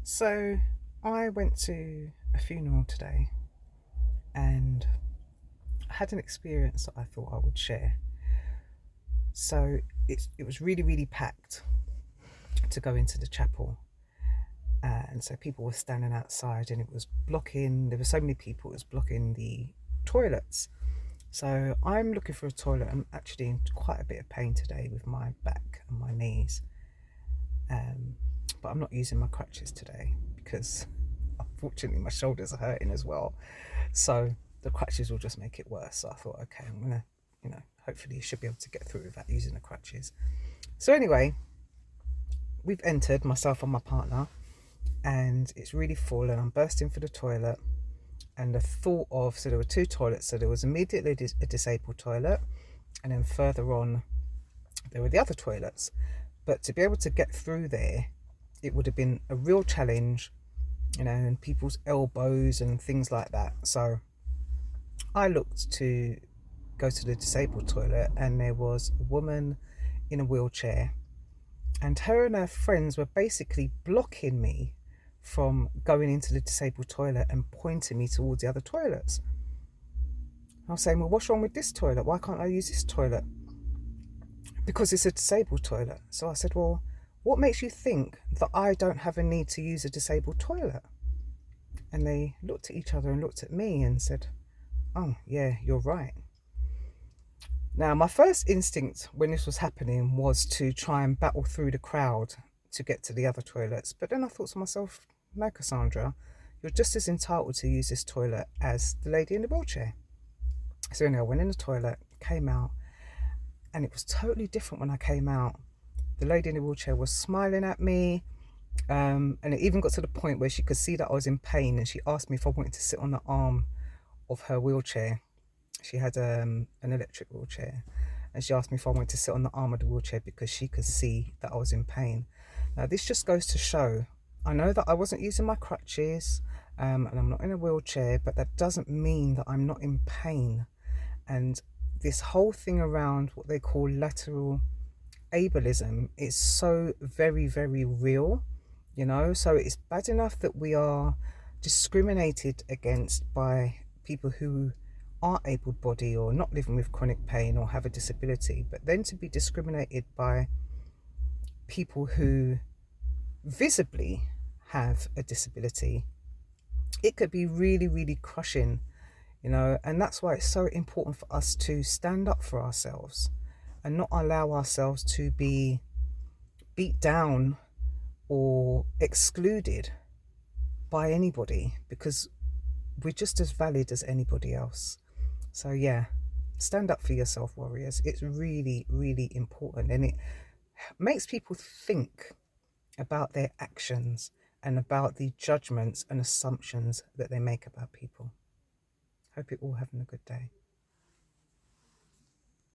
So I went to a funeral today and I had an experience that I thought I would share. So it was really, really packed to go into the chapel. And so people were standing outside and it was blocking, there were so many people, it was blocking the toilets. So I'm looking for a toilet. I'm actually in quite a bit of pain today with my back and my knees. Um, but I'm not using my crutches today because unfortunately my shoulders are hurting as well. So the crutches will just make it worse. So I thought, okay, I'm gonna, hopefully you should be able to get through without using the crutches. So anyway, we've entered, myself and my partner, and it's really full and I'm bursting for the toilet. And the thought of, so there were two toilets. So there was immediately a disabled toilet, and then further on there were the other toilets. But to be able to get through there, it would have been a real challenge, and people's elbows and things like that. So I looked to go to the disabled toilet, and there was a woman in a wheelchair, and her and her friends were basically blocking me from going into the disabled toilet and pointing me towards the other toilets. I was saying, well, what's wrong with this toilet? Why can't I use this toilet? Because it's a disabled toilet. So I said, well, what makes you think that I don't have a need to use a disabled toilet? And they looked at each other and looked at me and said, oh, yeah, you're right. Now, my first instinct when this was happening was to try and battle through the crowd to get to the other toilets. But then I thought to myself, no, Cassandra, you're just as entitled to use this toilet as the lady in the wheelchair. So anyway, I went in the toilet, came out, and it was totally different when I came out. The lady in the wheelchair was smiling at me, and it even got to the point where she could see that I was in pain, and she asked me if I wanted to sit on the arm of her wheelchair. She had an electric wheelchair, and she asked me if I wanted to sit on the arm of the wheelchair because she could see that I was in pain. Now, this just goes to show, I know that I wasn't using my crutches, and I'm not in a wheelchair, but that doesn't mean that I'm not in pain. And this whole thing around what they call lateral ableism is so very, very real, so it's bad enough that we are discriminated against by people who are able-bodied or not living with chronic pain or have a disability, but then to be discriminated by people who visibly have a disability, it could be really, really crushing, and that's why it's so important for us to stand up for ourselves and not allow ourselves to be beat down or excluded by anybody, because we're just as valid as anybody else. So yeah, stand up for yourself, warriors. It's really, really important, and it makes people think about their actions and about the judgments and assumptions that they make about people. Hope you're all having a good day.